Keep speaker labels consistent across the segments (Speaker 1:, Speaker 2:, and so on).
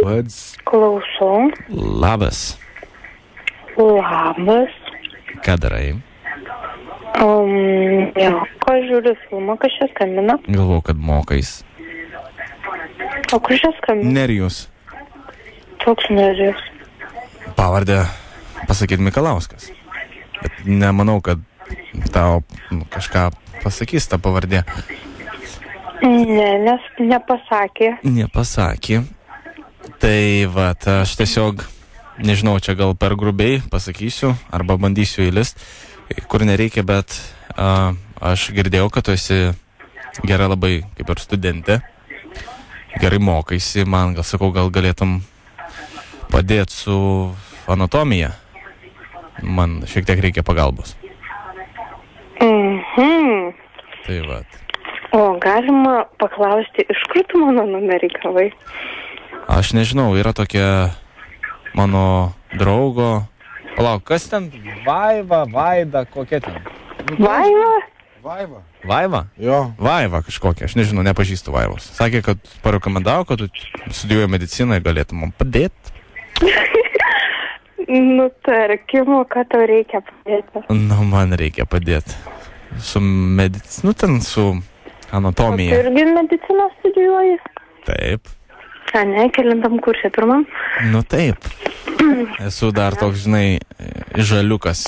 Speaker 1: Buds.
Speaker 2: Klausau.
Speaker 1: Labas.
Speaker 2: Labas.
Speaker 1: Ką darai?
Speaker 2: Ko žiūriu filmą, kas čia skambina?
Speaker 1: Galvojau, kad mokais.
Speaker 2: O kur čia skambina?
Speaker 1: Nerijus.
Speaker 2: Toks Nerijus.
Speaker 1: Pavardę pasakyt Mikalauskas. Bet nemanau, kad tau kažką pasakys ta pavardė.
Speaker 2: Ne, nes nepasakė.
Speaker 1: Nepasakė. Tai vat, aš tiesiog, nežinau, čia gal per grubiai pasakysiu, arba bandysiu įlist, kur nereikia, bet aš girdėjau, kad tu esi gera labai kaip ir studentė. Gerai mokaisi, man gal sakau, gal galėtum padėti su anatomija. Man šiek tiek reikia pagalbos. Tai vat.
Speaker 2: O galima paklausti, iš kur tu mano numerį gavai?
Speaker 1: Aš nežinau, yra tokia mano draugo. Palauk, kas ten? Vaida, kokia ten?
Speaker 2: Vaiva?
Speaker 1: Vaiva?
Speaker 3: Jo.
Speaker 1: Vaiva kažkokia, aš nežinau, nepažįstu Vaivos. Sakė, kad parekomendavo, kad tu studijuoji mediciną ir galėtum man padėti.
Speaker 2: Nu, tarkim, ką tau reikia padėti?
Speaker 1: Nu, man reikia padėti. Su medicinu, ten su anatomija.
Speaker 2: O tu irgi mediciną studijuoji?
Speaker 1: Taip.
Speaker 2: A ne, kelintam kursė pirmam?
Speaker 1: Nu taip. Esu dar toks, žinai, žaliukas.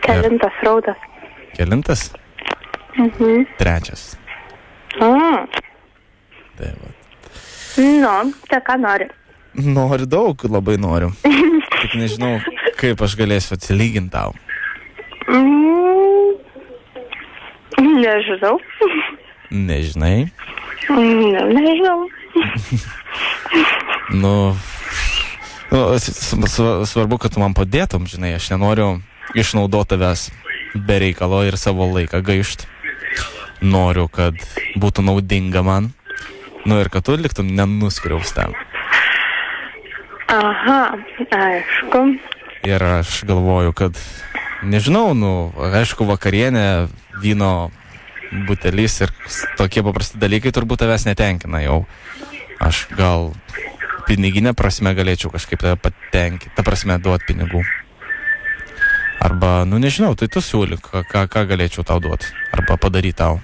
Speaker 2: Kelintas raudas?
Speaker 1: Kelintas? Trečias. Tai va.
Speaker 2: Nu, tai ką nori?
Speaker 1: Noriu daug, labai noriu. Tik nežinau, kaip aš galėsiu atsilyginti tau.
Speaker 2: Nežinau.
Speaker 1: Nežinai?
Speaker 2: Nežinau.
Speaker 1: Svarbu, kad tu man padėtum, žinai, aš nenoriu išnaudoti tavęs be reikalo ir savo laiką gaišt. Noriu, kad būtų naudinga man. Nu ir kad tu liktum nenuskriaustam.
Speaker 2: Aha, aišku.
Speaker 1: Ir aš galvoju, kad, nežinau, aišku, vakarienė, vyno butelis ir tokie paprasti dalykai turbūt tavęs netenkina jau. Aš gal piniginę prasme galėčiau kažkaip tave patenkinti, ta prasme duoti pinigų. Arba, nežinau, tai tu siūlyk, ką galėčiau tau duoti, arba padaryti tau.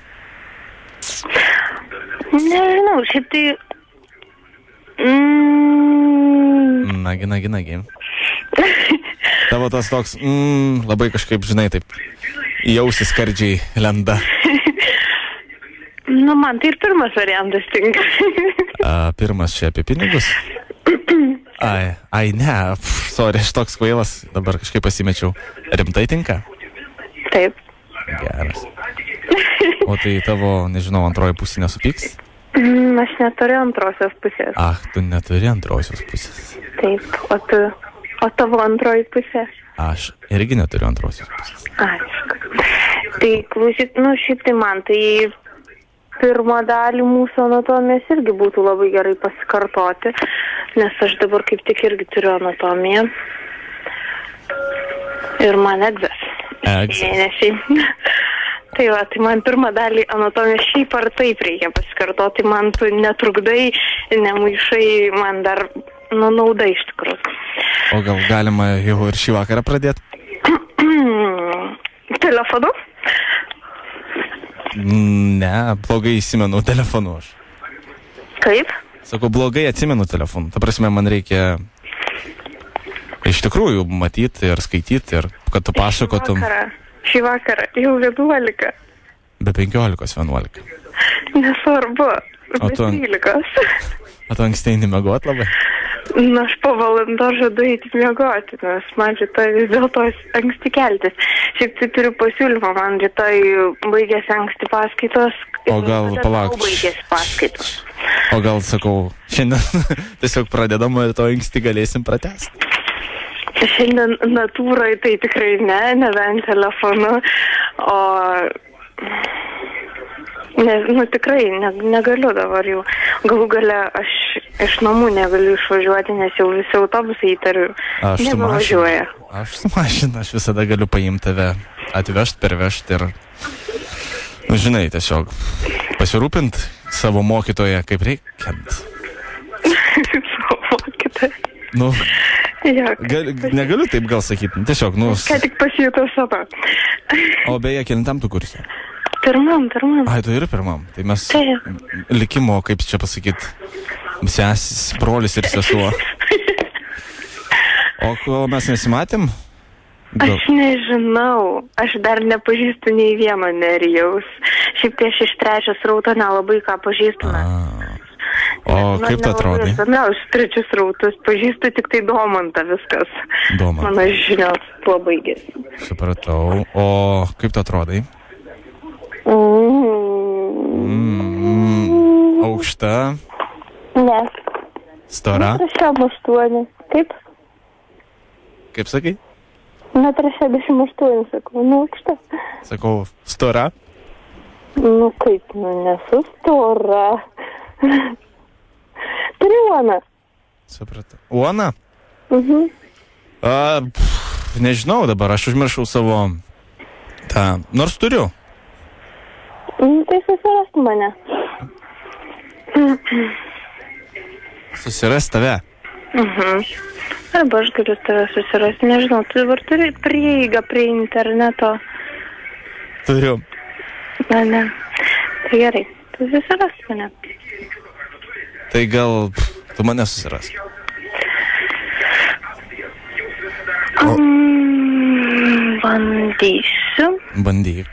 Speaker 2: Nežinau, šiaip tai...
Speaker 1: Nagi. Tavo tas toks, labai kažkaip, žinai, taip, į ausį skardžiai lenda.
Speaker 2: Nu, man tai ir pirmas variantas tinka.
Speaker 1: Pirmas čia apie pinigus? Ai, ne, sorry, aš toks kvailas, dabar kažkaip pasimečiau. Rimtai tinka?
Speaker 2: Taip.
Speaker 1: Geras. O tai tavo, nežinau, antroji pusė nesupyks?
Speaker 2: Aš neturiu antrosios pusės.
Speaker 1: Tu neturi antrosios pusės.
Speaker 2: Taip, o tavo antroji pusė?
Speaker 1: Aš irgi neturiu antrosios pusės.
Speaker 2: Aišku. Tai klausyt, šiaip tai man, tai pirmą dalį mūsų anatomijos irgi būtų labai gerai pasikartoti, nes aš dabar kaip tik irgi turiu anatomiją. Ir man egzas. Mėnesiai. Tai va, tai man pirmą dalį anatomijos šiaip ar taip reikia pasikartoti, man tu netrukdai, nemaišai, man dar nauda iš tikrųjų.
Speaker 1: O gal galima jau ir šį vakarą pradėti?
Speaker 2: Telefonu?
Speaker 1: Ne, blogai įsimenu telefonu aš.
Speaker 2: Kaip?
Speaker 1: Sakau, blogai atsimenu telefonu. Ta prasme, man reikia iš tikrųjų matyti ir skaityti ir kad tu pasakotum.
Speaker 2: Šį vakarą jau 11.
Speaker 1: Be 15:11.
Speaker 2: Nesvarbu, be 13.
Speaker 1: O tu anksti eini miegot labai?
Speaker 2: Aš po valandos žadu eiti miegoti, nes man rytoj vis dėlto anksti keltis. Šiaip tai turiu pasiūlymą, man rytoj baigėsi anksti paskaitos.
Speaker 1: O gal palauk.
Speaker 2: Baigėsi paskaitos.
Speaker 1: O gal, sakau, šiandien tiesiog pradedam ir to anksti galėsim pratęsti.
Speaker 2: Šiandien natūrai tai tikrai nebent telefonu, o tikrai negaliu dabar jau. Galų gale aš iš namų negaliu išvažiuoti, nes jau visi autobusai įtariu nebevažiuoja.
Speaker 1: Aš su mašina, aš visada galiu paimti tave, atvežti, pervežti ir, žinai, tiesiog pasirūpinti savo mokytoją kaip reikiant. Nu,
Speaker 2: Jo,
Speaker 1: negaliu taip gal sakyti. Tiesiog, nu...
Speaker 2: ką tik pasijutau savo.
Speaker 1: O beje, kelintam tu kursi?
Speaker 2: Pirmam.
Speaker 1: Ai, tu ir pirmam. Tai mes
Speaker 2: Taip.
Speaker 1: likimo, kaip čia pasakyti, sesis, brolis ir sesuo. O kol mes nesimatėm?
Speaker 2: Aš nežinau, aš dar nepažįstu nei vieno Nerijaus. Šiaip tai aš iš trečios rauto nelabai ką pažįstame.
Speaker 1: O kaip tu atrodai?
Speaker 2: Aš trečius rautus pažįstu tik tai Domantą viskas.
Speaker 1: Domantą.
Speaker 2: Mano žinios labai gerai.
Speaker 1: Supratau. O kaip tu atrodai? Aukšta?
Speaker 2: Ne.
Speaker 1: Stora?
Speaker 2: 1,68. Kaip?
Speaker 1: Kaip sakai?
Speaker 2: 1,68, sakau, aukšta.
Speaker 1: Sakau, stora?
Speaker 2: Kaip, nesu stora. Turiu Uoną.
Speaker 1: Supratau. Uoną?
Speaker 2: Mhm.
Speaker 1: Nežinau dabar, aš užmiršau savo tą, nors turiu.
Speaker 2: Tai susirasti mane.
Speaker 1: Susirasti tave?
Speaker 2: Arba aš galiu tave susirasti, nežinau, tu dabar turi prieigą prie interneto.
Speaker 1: Turiu.
Speaker 2: Ne. Tai gerai, tu susirasti mane.
Speaker 1: Tai gal tu mane susirask.
Speaker 2: Bandysiu.
Speaker 1: Bandyk.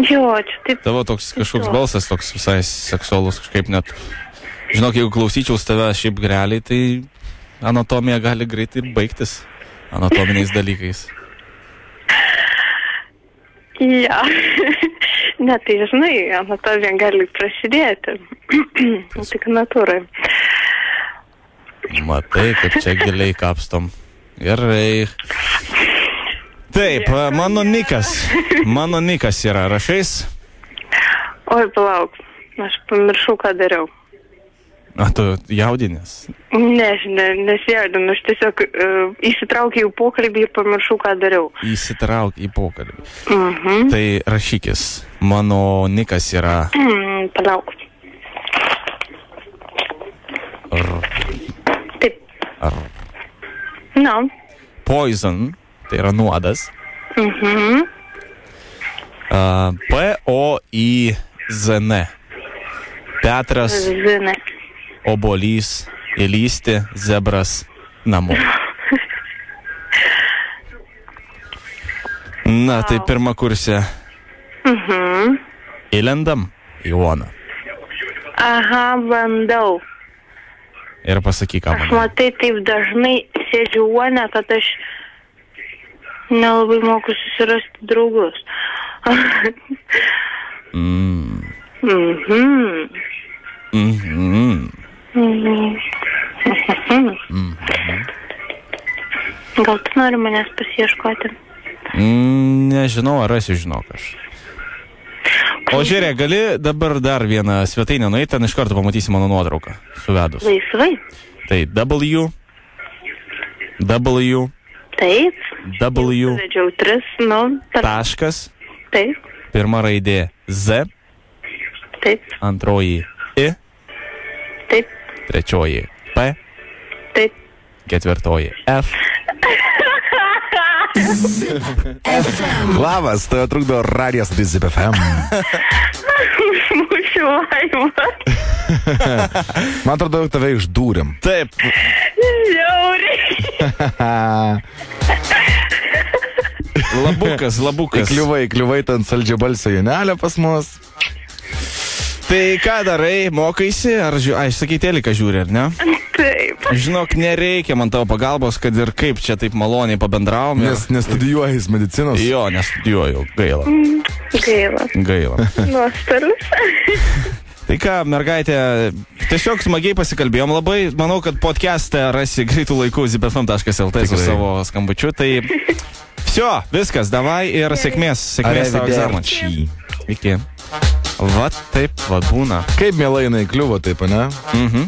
Speaker 2: Jo, čia taip.
Speaker 1: Tavo toks kažkoks balsas, toks visai seksualus, kažkaip net. Žinok, jeigu klausyčiaus tave šiaip realiai, tai anatomija gali greitai baigtis anatominiais dalykais.
Speaker 2: Ja. Ne, tai žinai, anatomija gali prasidėti. Tik natūrai.
Speaker 1: Matai, kaip čia giliai kapstom. Gerai. Taip, mano nikas yra, rašais?
Speaker 2: Oi, palauk, aš pamiršau, ką dariau.
Speaker 1: A, tu jaudinės?
Speaker 2: Ne, aš nesijaudinu, aš tiesiog įsitraukiau į pokalbį ir pamiršau, ką dariau.
Speaker 1: Įsitrauk į pokalbį. Tai rašykis, mano nikas yra...
Speaker 2: Palauk. Taip. No.
Speaker 1: Poison, tai yra nuodas. P-O-I-Z-N. Petras.
Speaker 2: Zine.
Speaker 1: Obolys, įlysti, zebras, namo. Na, tai pirmą kursę. Įlendam į Uoną.
Speaker 2: Aha, bandau.
Speaker 1: Ir pasakyk, ką
Speaker 2: Aš
Speaker 1: manai.
Speaker 2: matai, taip dažnai sėdžiu Uonę, kad aš nelabai moku susirasti draugus. Gal tu nori manęs pasiieškoti?
Speaker 1: Nežinau, ar rasiu, žinok aš. O žiūrėk, gali dabar dar vieną svetainę nueiti, ten iš karto pamatysi mano nuotrauką suvedus.
Speaker 2: Laisvai.
Speaker 1: Tai W.
Speaker 2: Taip.
Speaker 1: W.
Speaker 2: Vedžiau 3,
Speaker 1: Taškas.
Speaker 2: Taip.
Speaker 1: Pirma raidė Z.
Speaker 2: Taip.
Speaker 1: Antroji I.
Speaker 2: Taip.
Speaker 1: Trečioji P.
Speaker 2: Taip.
Speaker 1: Ketvirtoji F.
Speaker 3: Labas, tai trukdo radijas Zip FM.
Speaker 2: Užmušiu laimą.
Speaker 3: Man atrodo, jog tave išdūrėm.
Speaker 1: Taip.
Speaker 2: Žiauriai.
Speaker 1: Labukas.
Speaker 3: Kliuvai ten saldžia balsio Jonelė pas mus.
Speaker 1: Tai ką darai, mokaisi, ar sakai, teliką žiūri, ar ne?
Speaker 2: Taip.
Speaker 1: Žinok, nereikia man tavo pagalbos, kad ir kaip čia taip maloniai pabendravom.
Speaker 3: Nes nestudijuoji medicinos.
Speaker 1: Jo, nestudijuoju, gaila.
Speaker 2: Gaila. Nuostolis.
Speaker 1: Tai ką, mergaitė, tiesiog smagiai pasikalbėjom labai. Manau, kad podcast'e rasi greitų laikų zipfm.lt su savo skambučiu. Tai Всё, viskas, davai ir sėkmės tavo egzaminui. Iki. Va taip, va būna.
Speaker 3: Kaip mielai jinai kliuvo taip, ne?
Speaker 1: Mhm.